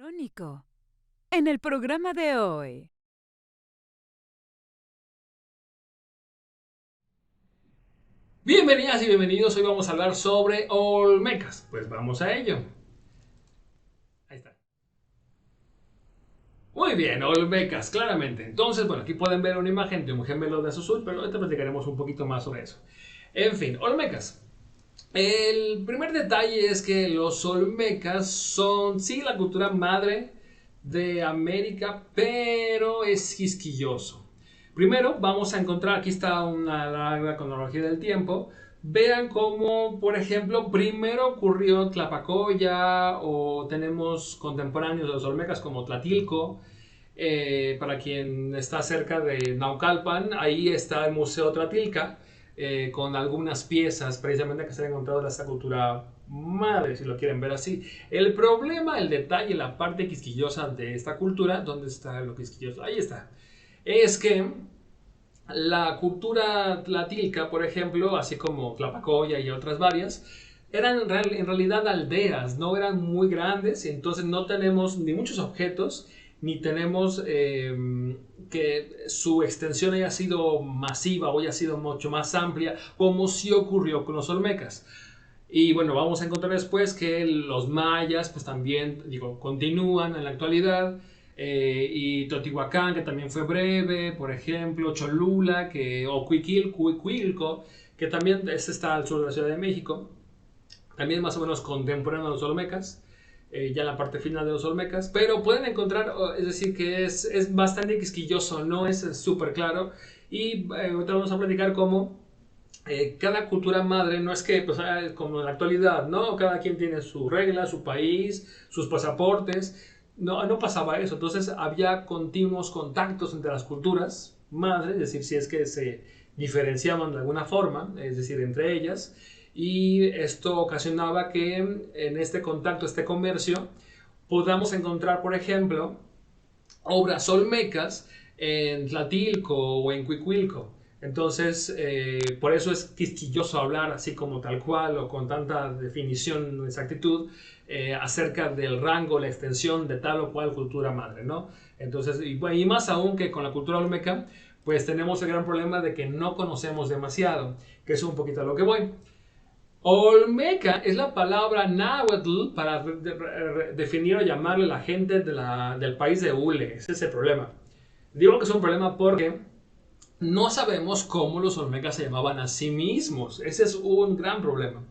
Crónico. En el programa de hoy. Bienvenidas y bienvenidos, hoy vamos a hablar sobre Olmecas. Pues vamos a ello. Ahí está. Muy bien, Olmecas, claramente. Entonces, bueno, aquí pueden ver una imagen de un gemelo de azul, pero ahorita platicaremos un poquito más sobre eso. En fin, Olmecas. El primer detalle es que los Olmecas son, sí, la cultura madre de América, pero es quisquilloso. Primero vamos a encontrar, aquí está una larga cronología del tiempo. Vean cómo, por ejemplo, primero ocurrió Tlapacoya o tenemos contemporáneos de los Olmecas como Tlatilco. Para quien está cerca de Naucalpan, ahí está el Museo Tlatilca con algunas piezas precisamente que se han encontrado de esta cultura madre, si lo quieren ver así. El problema, el detalle, la parte quisquillosa de esta cultura, ¿dónde está lo quisquilloso? Ahí está. Es que la cultura tlatilca, por ejemplo, así como Tlapacoya y otras varias, eran en realidad aldeas, no eran muy grandes, y entonces no tenemos ni muchos objetos, ni tenemos que su extensión haya sido masiva o haya sido mucho más amplia, como sí ocurrió con los olmecas. Y bueno, vamos a encontrar después que los mayas, pues también, digo, continúan en la actualidad. Y Teotihuacán, que también fue breve, por ejemplo, Cholula, o Cuiquilco, que también está al sur de la Ciudad de México, también más o menos contemporáneo a los olmecas, ya en la parte final de los olmecas, pero pueden encontrar, es decir, que es bastante quisquilloso, no es súper claro, y ahorita vamos a platicar cómo cada cultura madre no es que, pues, como en la actualidad, ¿no? Cada quien tiene su regla, su país, sus pasaportes. No, no pasaba eso. Entonces había continuos contactos entre las culturas madre, es decir, si es que se diferenciaban de alguna forma, es decir, entre ellas. Y esto ocasionaba que en este contacto, este comercio, podamos encontrar, por ejemplo, obras olmecas en Tlatilco o en Cuicuilco. Entonces, por eso es quisquilloso hablar así como tal cual o con tanta definición o exactitud acerca del rango, la extensión de tal o cual cultura madre, ¿no? Entonces, y más aún que con la cultura olmeca, pues tenemos el gran problema de que no conocemos demasiado, que es un poquito a lo que voy. Olmeca es la palabra náhuatl para definir o llamarle a la gente del país de Hule. Ese es el problema. Digo que es un problema porque no sabemos cómo los olmecas se llamaban a sí mismos. Ese es un gran problema.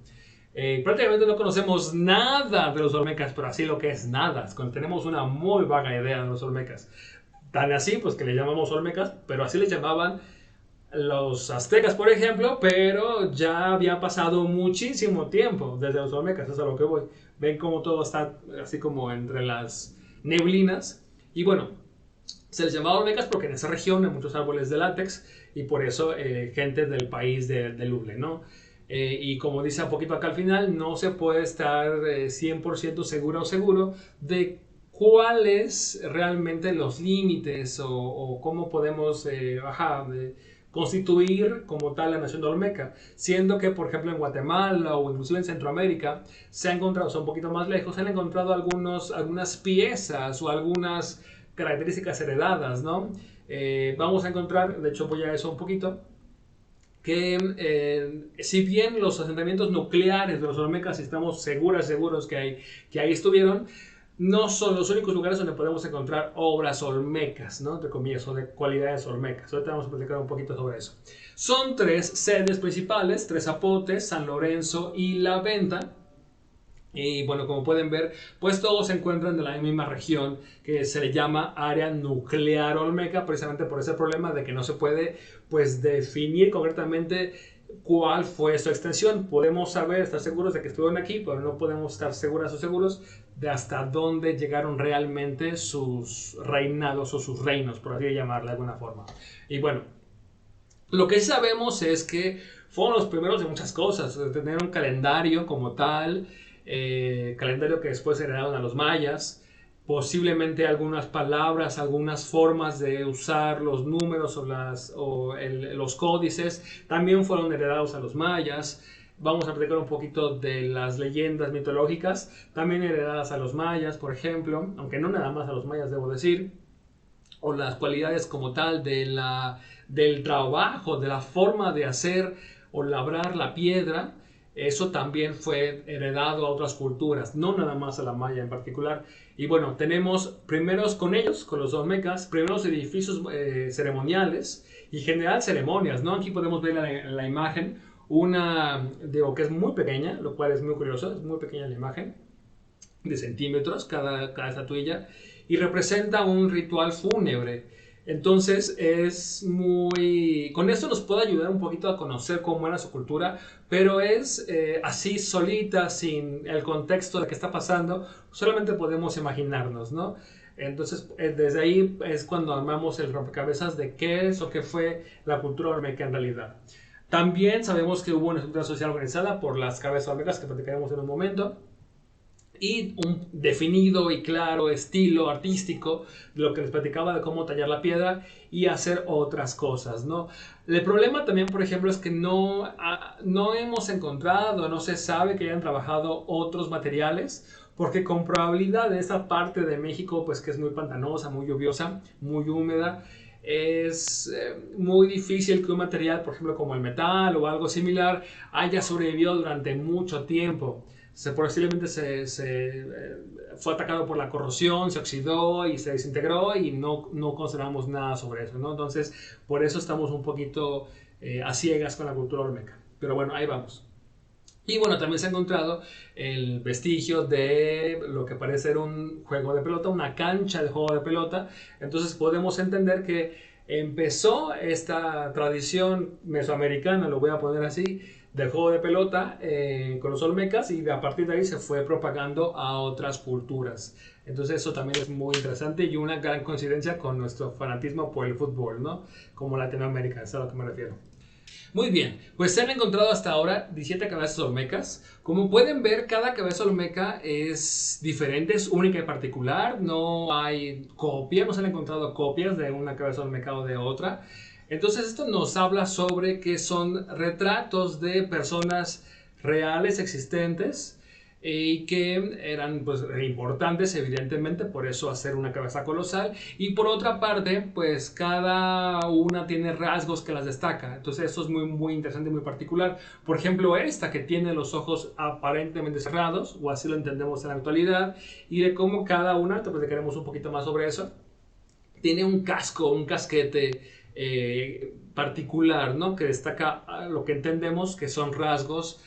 Prácticamente no conocemos nada de los olmecas, pero así lo que es nada. Tenemos una muy vaga idea de los olmecas. Tan así, pues que le llamamos olmecas, pero así les llamaban los aztecas, por ejemplo, pero ya había pasado muchísimo tiempo desde los olmecas, eso es a lo que voy. Ven cómo todo está así como entre las neblinas. Y bueno, se les llamaba olmecas porque en esa región hay muchos árboles de látex y por eso gente del país de Luble, ¿no? Y como dice un poquito acá al final, no se puede estar 100% seguro o seguro de cuáles realmente los límites o cómo podemos constituir como tal la nación de Olmeca, siendo que por ejemplo en Guatemala o inclusive en Centroamérica se ha encontrado, o sea, un poquito más lejos, se han encontrado algunas piezas o algunas características heredadas, ¿no? Vamos a encontrar, de hecho voy a eso un poquito, que si bien los asentamientos nucleares de los olmecas estamos seguros que ahí estuvieron, no son los únicos lugares donde podemos encontrar obras olmecas, ¿no? Entre comillas, o de cualidades olmecas. Ahorita vamos a platicar un poquito sobre eso. Son tres sedes principales, Tres Zapotes, San Lorenzo y La Venta. Y bueno, como pueden ver, pues todos se encuentran de la misma región que se le llama área nuclear olmeca, precisamente por ese problema de que no se puede pues definir concretamente cuál fue su extensión. Podemos saber, estar seguros de que estuvieron aquí, pero no podemos estar seguras o seguros de hasta dónde llegaron realmente sus reinados o sus reinos, por así llamarlo de alguna forma. Y bueno, lo que sí sabemos es que fueron los primeros de muchas cosas, de tener un calendario como tal, calendario que después heredaron a los mayas, posiblemente algunas palabras, algunas formas de usar los números los códices también fueron heredados a los mayas. Vamos a platicar un poquito de las leyendas mitológicas, también heredadas a los mayas, por ejemplo, aunque no nada más a los mayas, debo decir, o las cualidades como tal del trabajo, de la forma de hacer o labrar la piedra. Eso también fue heredado a otras culturas, no nada más a la maya en particular. Y bueno, tenemos primeros con ellos, con los olmecas, primeros edificios ceremoniales y general ceremonias, ¿no? Aquí podemos ver en la imagen una, digo, que es muy pequeña, lo cual es muy curioso, es muy pequeña la imagen, de centímetros cada estatuilla, y representa un ritual fúnebre. Entonces es muy... Con esto nos puede ayudar un poquito a conocer cómo era su cultura, pero es así solita, sin el contexto de qué está pasando, solamente podemos imaginarnos, ¿no? Entonces desde ahí es cuando armamos el rompecabezas de qué es o qué fue la cultura olmeca en realidad. También sabemos que hubo una estructura social organizada por las cabezas olmecas que platicaremos en un momento, y un definido y claro estilo artístico de lo que les platicaba de cómo tallar la piedra y hacer otras cosas, ¿no? El problema también, por ejemplo, es que no hemos encontrado, no se sabe que hayan trabajado otros materiales, porque con probabilidad en esta parte de México, pues que es muy pantanosa, muy lluviosa, muy húmeda, es muy difícil que un material, por ejemplo, como el metal o algo similar, haya sobrevivido durante mucho tiempo. Posiblemente fue atacado por la corrosión, se oxidó y se desintegró y no consideramos nada sobre eso, ¿no? Entonces, por eso estamos un poquito a ciegas con la cultura olmeca. Pero bueno, ahí vamos. Y bueno, también se ha encontrado el vestigio de lo que parece ser un juego de pelota, una cancha de juego de pelota. Entonces podemos entender que empezó esta tradición mesoamericana, lo voy a poner así, del juego de pelota con los olmecas, y a partir de ahí se fue propagando a otras culturas. Entonces eso también es muy interesante y una gran coincidencia con nuestro fanatismo por el fútbol, ¿no? Como Latinoamérica, es a lo que me refiero. Muy bien, pues se han encontrado hasta ahora 17 cabezas olmecas. Como pueden ver, cada cabeza olmeca es diferente, es única y particular. No hay copia, no se han encontrado copias de una cabeza olmeca o de otra. Entonces esto nos habla sobre que son retratos de personas reales existentes y que eran pues importantes, evidentemente, por eso hacer una cabeza colosal. Y por otra parte, pues cada una tiene rasgos que las destaca. Entonces eso es muy, muy interesante y muy particular. Por ejemplo, esta que tiene los ojos aparentemente cerrados, o así lo entendemos en la actualidad, y de cómo cada una, te platicaremos un poquito más sobre eso, tiene un casco, un casquete particular, ¿no? Que destaca lo que entendemos que son rasgos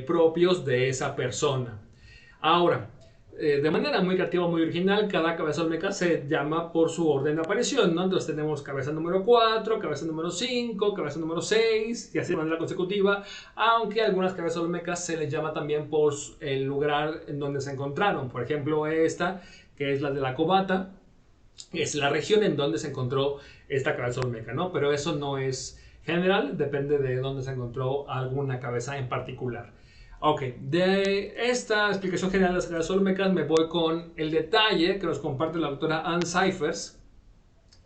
propios de esa persona. Ahora, de manera muy creativa, muy original, cada cabeza olmeca se llama por su orden de aparición, ¿no? Entonces tenemos cabeza número 4, cabeza número 5, cabeza número 6, y así de manera consecutiva, aunque algunas cabezas olmecas se les llama también por el lugar en donde se encontraron. Por ejemplo, esta, que es la de la Cobata, es la región en donde se encontró esta cabeza olmeca, ¿no? Pero eso no es general, depende de dónde se encontró alguna cabeza en particular. Ok, de esta explicación general de las cabezas olmecas me voy con el detalle que nos comparte la doctora Ann Cyphers.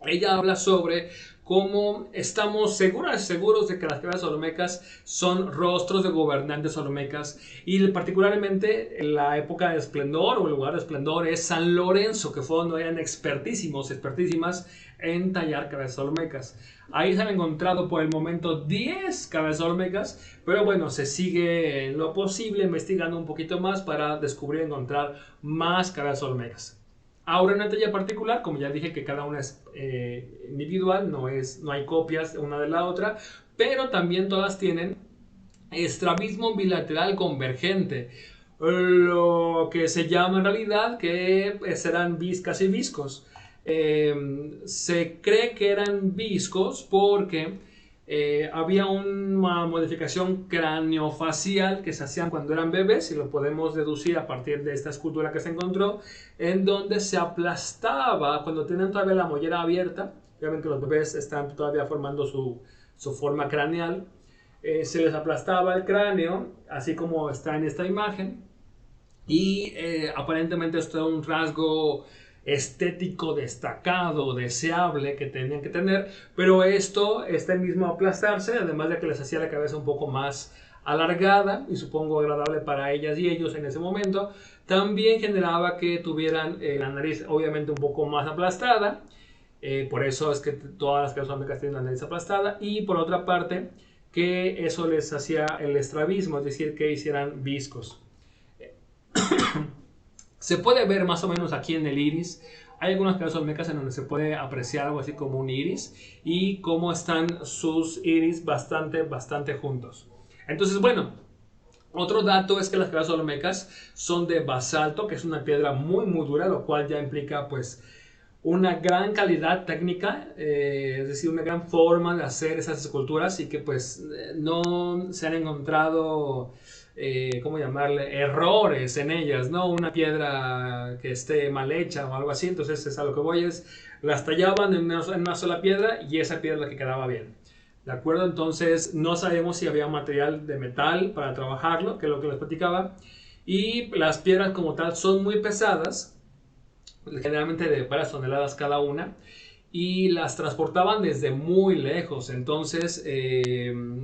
Ella habla sobre cómo estamos seguros de que las cabezas olmecas son rostros de gobernantes olmecas, y particularmente en la época de esplendor o el lugar de esplendor es San Lorenzo, que fue donde eran expertísimas en tallar cabezas olmecas. Ahí se han encontrado por el momento 10 cabezas olmecas, pero bueno, se sigue en lo posible investigando un poquito más para descubrir y encontrar más cabezas olmecas. Ahora, una talla particular, como ya dije que cada una es individual, no hay copias una de la otra, pero también todas tienen estrabismo bilateral convergente, lo que se llama en realidad que serán viscas y viscos. Se cree que eran viscos porque había una modificación craneofacial que se hacían cuando eran bebés, y lo podemos deducir a partir de esta escultura que se encontró, en donde se aplastaba cuando tienen todavía la mollera abierta. Obviamente los bebés están todavía formando su forma craneal. Se les aplastaba el cráneo, así como está en esta imagen, y aparentemente esto era un rasgo estético destacado, deseable, que tenían que tener, pero este mismo aplastarse, además de que les hacía la cabeza un poco más alargada y supongo agradable para ellas y ellos en ese momento. También generaba que tuvieran la nariz obviamente un poco más aplastada. Por eso es que todas las cabezas olmecas tienen la nariz aplastada. Y por otra parte, que eso les hacía el estrabismo, es decir, que hicieran viscos. Se puede ver más o menos aquí en el iris. Hay algunas cabezas olmecas en donde se puede apreciar algo así como un iris y cómo están sus iris bastante juntos. Entonces, bueno, otro dato es que las cabezas olmecas son de basalto, que es una piedra muy dura, lo cual ya implica pues una gran calidad técnica, es decir, una gran forma de hacer esas esculturas y que pues no se han encontrado, ¿cómo llamarle?, errores en ellas, ¿no? Una piedra que esté mal hecha o algo así. Entonces es a lo que voy, es las tallaban en una sola piedra y esa piedra es la que quedaba bien. ¿De acuerdo? Entonces no sabemos si había material de metal para trabajarlo, que es lo que les platicaba. Y las piedras como tal son muy pesadas, generalmente de varias toneladas cada una, y las transportaban desde muy lejos. Entonces,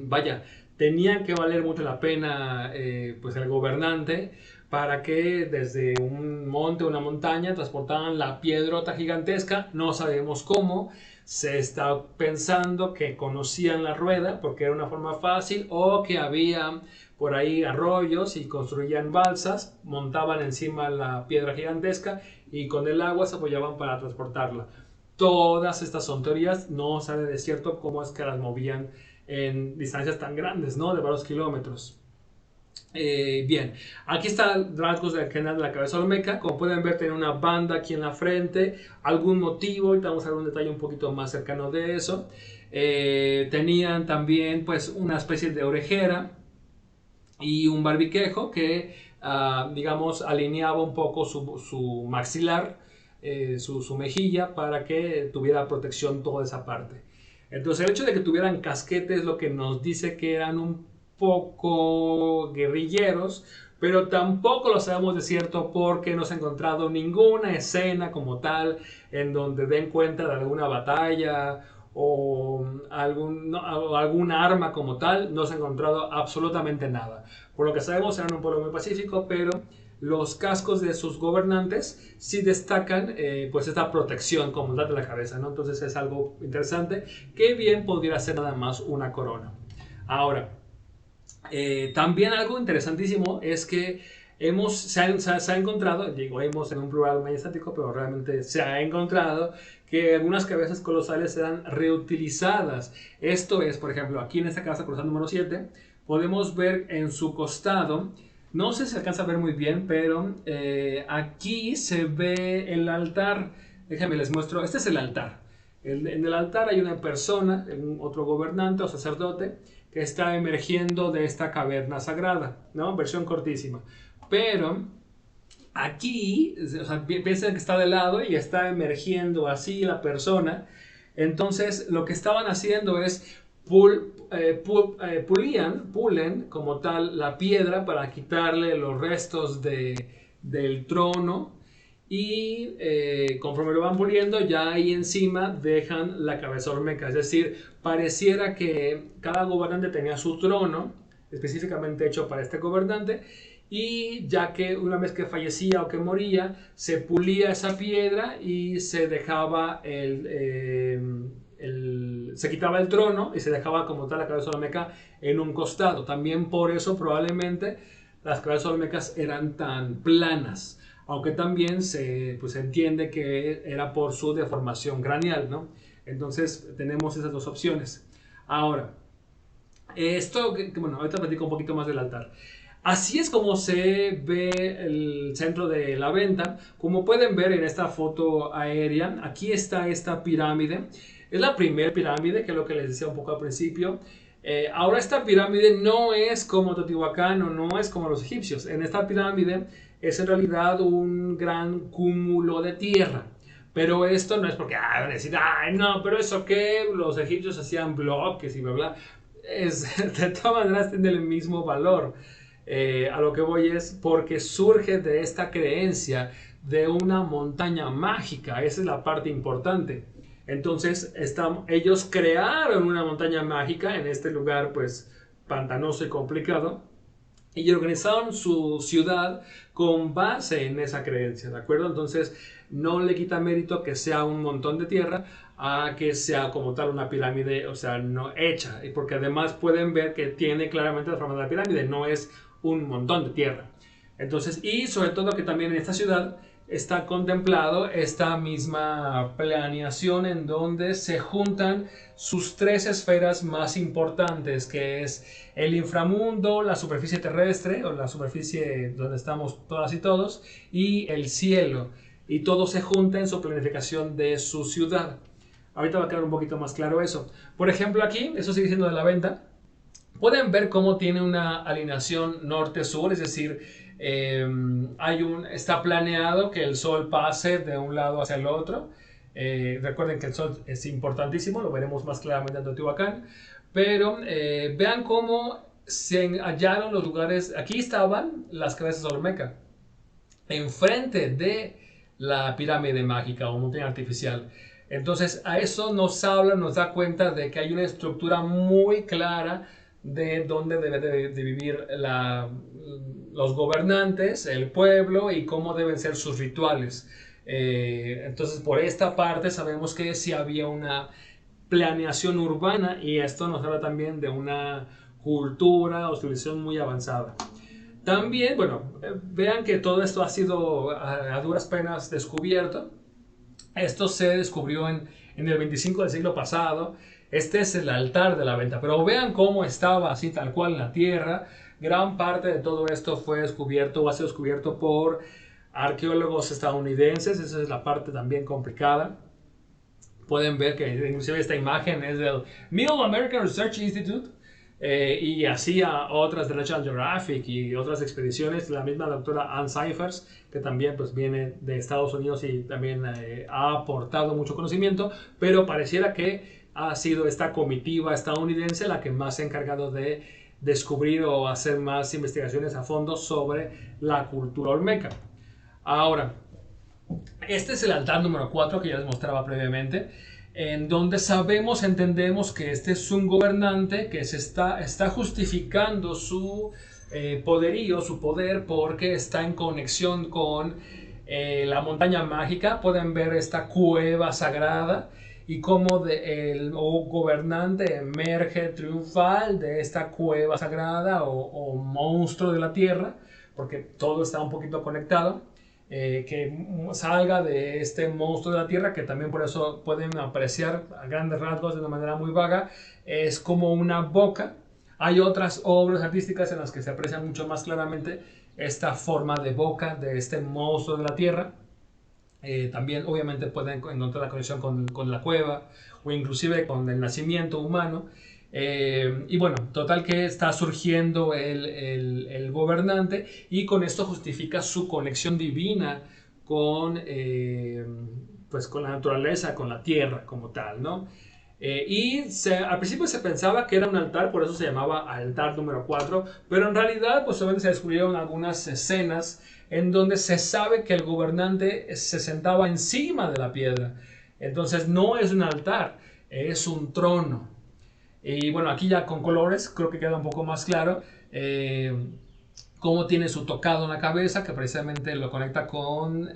vaya, tenían que valer mucho la pena pues el gobernante para que desde un monte, una montaña, transportaban la piedrota gigantesca. No sabemos cómo. Se está pensando que conocían la rueda porque era una forma fácil, o que había por ahí arroyos y construían balsas, montaban encima la piedra gigantesca y con el agua se apoyaban para transportarla. Todas estas son teorías, no sabe de cierto cómo es que las movían en distancias tan grandes, ¿no? De varios kilómetros. Bien, aquí están rasgos del general de la cabeza olmeca. Como pueden ver, tiene una banda aquí en la frente, algún motivo, y vamos a ver un detalle un poquito más cercano de eso. Tenían también pues una especie de orejera y un barbiquejo que digamos alineaba un poco su maxilar, su mejilla, para que tuviera protección toda esa parte. Entonces el hecho de que tuvieran casquete es lo que nos dice que eran un poco guerrilleros, pero tampoco lo sabemos de cierto porque no se ha encontrado ninguna escena como tal en donde den cuenta de alguna batalla o algún arma como tal. No se ha encontrado absolutamente nada. Por lo que sabemos, eran un pueblo muy pacífico, pero los cascos de sus gobernantes sí destacan pues esta protección como tal de la cabeza, ¿no? Entonces es algo interesante que bien podría ser nada más una corona. Ahora, también algo interesantísimo es que se ha encontrado, digo hemos en un plural majestático, pero realmente se ha encontrado que algunas cabezas colosales eran reutilizadas. Esto es, por ejemplo, aquí en esta cabeza colosal número 7, podemos ver en su costado, no sé si se alcanza a ver muy bien, pero aquí se ve el altar. Déjenme les muestro, este es el altar. En el altar hay una persona, otro gobernante o sacerdote, que está emergiendo de esta caverna sagrada, ¿no? Versión cortísima. Pero aquí, o sea, piensen que está de lado y está emergiendo así la persona. Entonces, lo que estaban haciendo es pulen como tal la piedra para quitarle los restos del trono. Y conforme lo van puliendo, ya ahí encima dejan la cabeza olmeca. Es decir, pareciera que cada gobernante tenía su trono específicamente hecho para este gobernante, y ya que una vez que fallecía o que moría, se pulía esa piedra y se dejaba se quitaba el trono y se dejaba como tal la cabeza olmeca en un costado. También por eso probablemente las cabezas olmecas eran tan planas, aunque también se entiende que era por su deformación craneal, ¿no? Entonces tenemos esas dos opciones. Ahora, bueno, ahorita platico un poquito más del altar. Así es como se ve el centro de la venta. Como pueden ver en esta foto aérea, aquí está esta pirámide. Es la primera pirámide, que es lo que les decía un poco al principio. Ahora esta pirámide no es como Teotihuacán o no es como los egipcios. En esta pirámide es en realidad un gran cúmulo de tierra. Pero esto no es porque van a decir, ay no, pero eso que los egipcios hacían bloques y bla bla. De todas maneras tiene el mismo valor. A lo que voy es porque surge de esta creencia de una montaña mágica. Esa es la parte importante. Entonces ellos crearon una montaña mágica en este lugar pues pantanoso y complicado, y organizaron su ciudad con base en esa creencia, ¿de acuerdo? Entonces no le quita mérito que sea un montón de tierra a que sea como tal una pirámide, o sea, no hecha, porque además pueden ver que tiene claramente la forma de la pirámide, no es un montón de tierra. Entonces, y sobre todo que también en esta ciudad está contemplado esta misma planeación en donde se juntan sus tres esferas más importantes, que es el inframundo, la superficie terrestre, o la superficie donde estamos todas y todos, y el cielo. Y todo se junta en su planificación de su ciudad. Ahorita va a quedar un poquito más claro eso. Por ejemplo, aquí, eso sigue siendo de la venta. Pueden ver cómo tiene una alineación norte-sur, es decir, está planeado que el sol pase de un lado hacia el otro. Recuerden que el sol es importantísimo, lo veremos más claramente en Teotihuacán. Pero vean cómo se hallaron los lugares. Aquí estaban las cabezas olmeca, enfrente de la pirámide mágica o montaña artificial. Entonces a eso nos habla, nos da cuenta de que hay una estructura muy clara de dónde debe de vivir los gobernantes, el pueblo y cómo deben ser sus rituales. Entonces por esta parte sabemos que sí había una planeación urbana y esto nos habla también de una cultura o civilización muy avanzada. También, bueno, vean que todo esto ha sido a duras penas descubierto. Esto se descubrió en el 25 del siglo pasado. Este es el altar de la venta, pero vean cómo estaba así tal cual en la tierra. Gran parte de todo esto fue descubierto o ha sido descubierto por arqueólogos estadounidenses. Esa es la parte también complicada. Pueden ver que inclusive esta imagen es del Middle American Research Institute. Y así a otras de National Geographic y otras expediciones, la misma doctora Ann Cyphers, que también pues viene de Estados Unidos y también ha aportado mucho conocimiento, pero pareciera que ha sido esta comitiva estadounidense la que más se ha encargado de descubrir o hacer más investigaciones a fondo sobre la cultura olmeca. Ahora, este es el altar número 4 que ya les mostraba previamente, en donde sabemos, entendemos que este es un gobernante que está justificando su poderío, su poder, porque está en conexión con la montaña mágica. Pueden ver esta cueva sagrada y cómo el gobernante emerge triunfal de esta cueva sagrada o monstruo de la tierra, porque todo está un poquito conectado. Que salga de este monstruo de la tierra, que también por eso pueden apreciar a grandes rasgos de una manera muy vaga, es como una boca. Hay otras obras artísticas en las que se aprecia mucho más claramente esta forma de boca de este monstruo de la tierra. También obviamente pueden encontrar la conexión con la cueva o inclusive con el nacimiento humano. Y bueno, total que está surgiendo el gobernante y con esto justifica su conexión divina con, pues con la naturaleza, con la tierra como tal, ¿no? Al principio se pensaba que era un altar, por eso se llamaba altar número 4, pero en realidad pues se descubrieron algunas escenas en donde se sabe que el gobernante se sentaba encima de la piedra. Entonces no es un altar, es un trono. Y bueno, aquí ya con colores creo que queda un poco más claro cómo tiene su tocado en la cabeza, que precisamente lo conecta con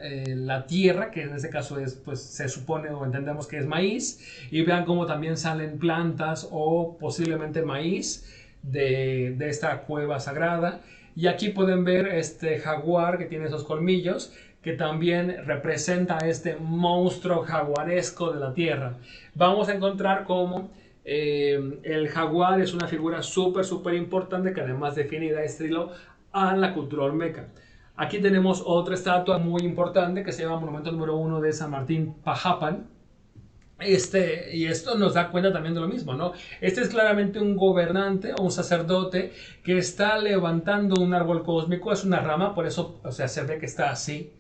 la tierra, que en este caso es, pues se supone o entendemos que es maíz. Y vean cómo también salen plantas o posiblemente maíz de esta cueva sagrada. Y aquí pueden ver este jaguar que tiene esos colmillos, que también representa a este monstruo jaguaresco de la tierra. Vamos a encontrar cómo el jaguar es una figura súper importante que además define y da estilo a la cultura olmeca. Aquí tenemos otra estatua muy importante que se llama Monumento número 1 de San Martín Pajapan. Y esto nos da cuenta también de lo mismo, ¿no? Este es claramente un gobernante o un sacerdote que está levantando un árbol cósmico, es una rama, por eso, o sea, se ve que está así,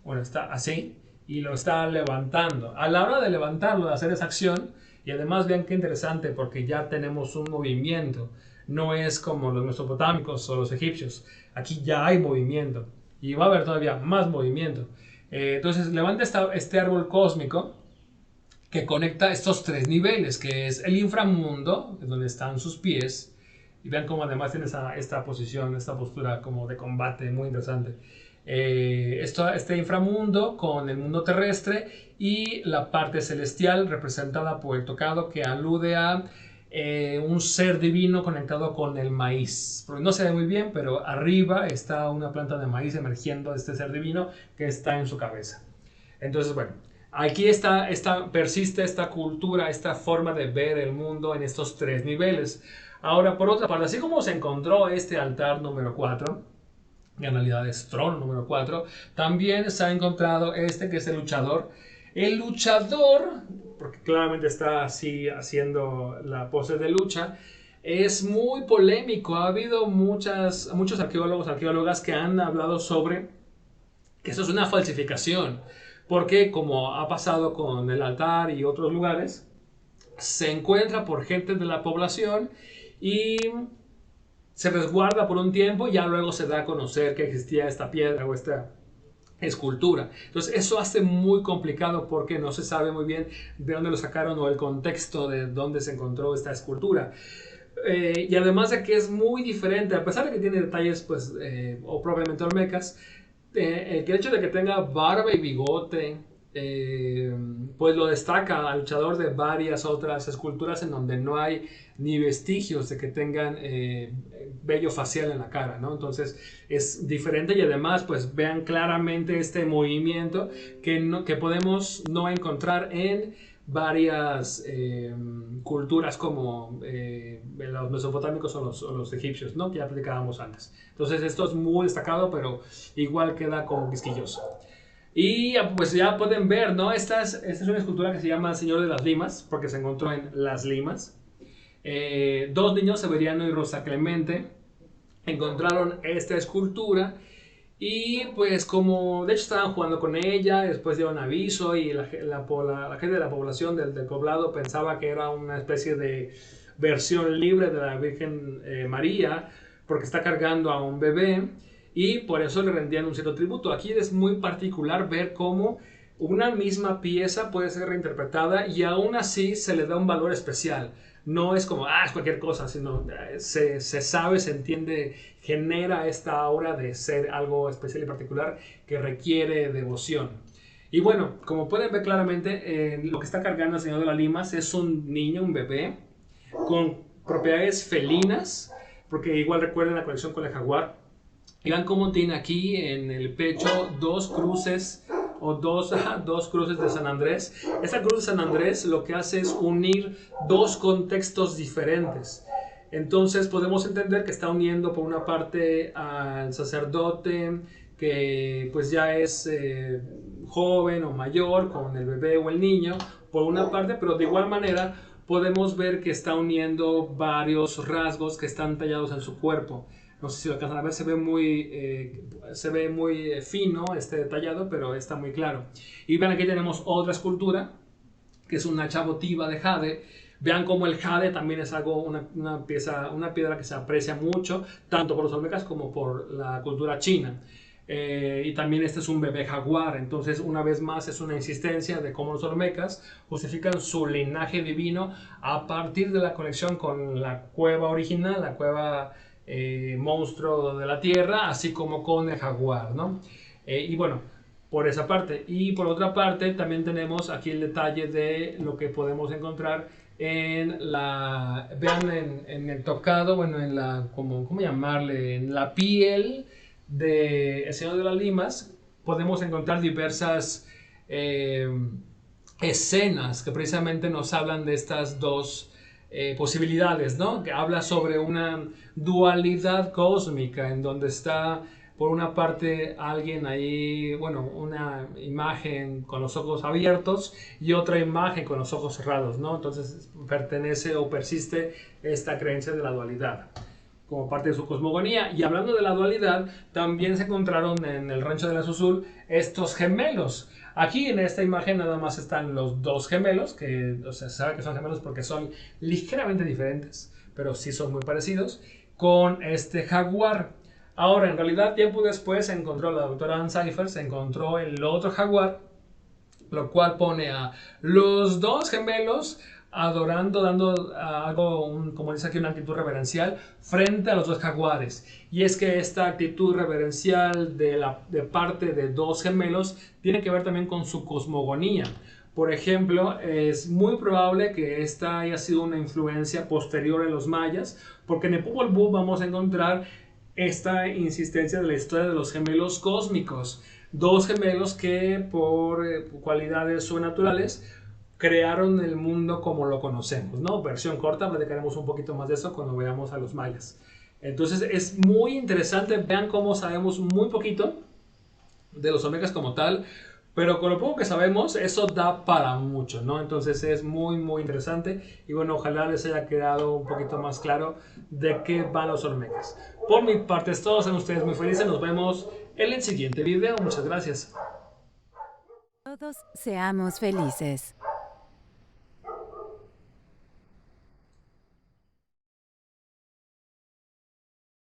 bueno, está así, y lo está levantando. A la hora de levantarlo, de hacer esa acción, y además vean qué interesante, porque ya tenemos un movimiento, no es como los mesopotámicos o los egipcios, aquí ya hay movimiento, y va a haber todavía más movimiento. Entonces levanta este árbol cósmico, que conecta estos tres niveles, que es el inframundo, donde están sus pies, Y vean cómo además tiene esta posición, esta postura como de combate muy interesante. Este inframundo con el mundo terrestre y la parte celestial representada por el tocado, que alude a un ser divino conectado con el maíz. Porque no se ve muy bien, pero arriba está una planta de maíz emergiendo de este ser divino que está en su cabeza. Entonces, bueno, aquí persiste esta cultura, esta forma de ver el mundo en estos tres niveles. Ahora, por otra parte, así como se encontró este altar número 4, que en realidad es trono número 4, también se ha encontrado este que es el luchador. El luchador, porque claramente está así haciendo la pose de lucha, es muy polémico. Ha habido muchos arqueólogas que han hablado sobre que eso es una falsificación, porque como ha pasado con el altar y otros lugares, se encuentra por gente de la población y se resguarda por un tiempo y ya luego se da a conocer que existía esta piedra o esta escultura. Entonces eso hace muy complicado porque no se sabe muy bien de dónde lo sacaron o el contexto de dónde se encontró esta escultura. Y además de que es muy diferente, a pesar de que tiene detalles pues, o propiamente olmecas, el hecho de que tenga barba y bigote, pues lo destaca al luchador de varias otras esculturas en donde no hay ni vestigios de que tengan vello facial en la cara, ¿no? Entonces es diferente y además pues vean claramente este movimiento que podemos no encontrar en varias culturas como los mesopotámicos o los egipcios, ¿no? Que ya platicábamos antes. Entonces esto es muy destacado, pero igual queda como quisquilloso. Y pues ya pueden ver, ¿no? Esta es una escultura que se llama El Señor de las Limas, porque se encontró en Las Limas. Dos niños, Severiano y Rosa Clemente, encontraron esta escultura y pues como de hecho estaban jugando con ella, después dieron aviso y la gente de la población del poblado pensaba que era una especie de versión libre de la Virgen María, porque está cargando a un bebé y por eso le rendían un cierto tributo. Aquí es muy particular ver cómo una misma pieza puede ser reinterpretada y aún así se le da un valor especial. No es como, es cualquier cosa, sino se sabe, se entiende, genera esta aura de ser algo especial y particular que requiere devoción. Y bueno, como pueden ver claramente, lo que está cargando el Señor de las Limas es un niño, un bebé, con propiedades felinas, porque igual recuerden la conexión con el jaguar. Y vean cómo tiene aquí en el pecho dos cruces o dos cruces de San Andrés. Esta cruz de San Andrés lo que hace es unir dos contextos diferentes. Entonces podemos entender que está uniendo por una parte al sacerdote que pues ya es joven o mayor con el bebé o el niño, por una parte, pero de igual manera podemos ver que está uniendo varios rasgos que están tallados en su cuerpo. No sé si lo alcanzan a ver, se ve muy fino este detallado, pero está muy claro. Y vean, aquí tenemos otra escultura, que es una hacha votiva de jade. Vean cómo el jade también es una piedra que se aprecia mucho, tanto por los olmecas como por la cultura china. Y también este es un bebé jaguar, entonces una vez más es una insistencia de cómo los olmecas justifican su linaje divino a partir de la conexión con la cueva original, la cueva monstruo de la tierra, así como con el jaguar, ¿no? Y bueno, por esa parte. Y por otra parte, también tenemos aquí el detalle de lo que podemos encontrar vean en el tocado, bueno, en la, ¿cómo llamarle? En la piel de El Señor de las Limas, podemos encontrar diversas escenas que precisamente nos hablan de estas dos posibilidades, ¿no? Que habla sobre una dualidad cósmica en donde está por una parte alguien ahí, bueno, una imagen con los ojos abiertos y otra imagen con los ojos cerrados, ¿no? Entonces pertenece o persiste esta creencia de la dualidad como parte de su cosmogonía. Y hablando de la dualidad, también se encontraron en el rancho de la Azul estos gemelos. Aquí en esta imagen nada más están los dos gemelos, que se sabe que son gemelos porque son ligeramente diferentes, pero sí son muy parecidos, con este jaguar. Ahora, en realidad, tiempo después se encontró la doctora Ann Cypher, se encontró el otro jaguar, lo cual pone a los dos gemelos adorando, dando algo, como dice aquí, una actitud reverencial frente a los dos jaguares. Y es que esta actitud reverencial de parte de dos gemelos tiene que ver también con su cosmogonía. Por ejemplo, es muy probable que esta haya sido una influencia posterior en los mayas, porque en el Popol Vuh vamos a encontrar esta insistencia de la historia de los gemelos cósmicos. Dos gemelos que por cualidades sobrenaturales crearon el mundo como lo conocemos, ¿no? Versión corta, platicaremos un poquito más de eso cuando veamos a los mayas. Entonces es muy interesante, vean cómo sabemos muy poquito de los olmecas como tal, pero con lo poco que sabemos, eso da para mucho, ¿no? Entonces es muy, muy interesante. Y bueno, ojalá les haya quedado un poquito más claro de qué van los olmecas. Por mi parte es todo, sean ustedes muy felices. Nos vemos en el siguiente video. Muchas gracias. Todos seamos felices.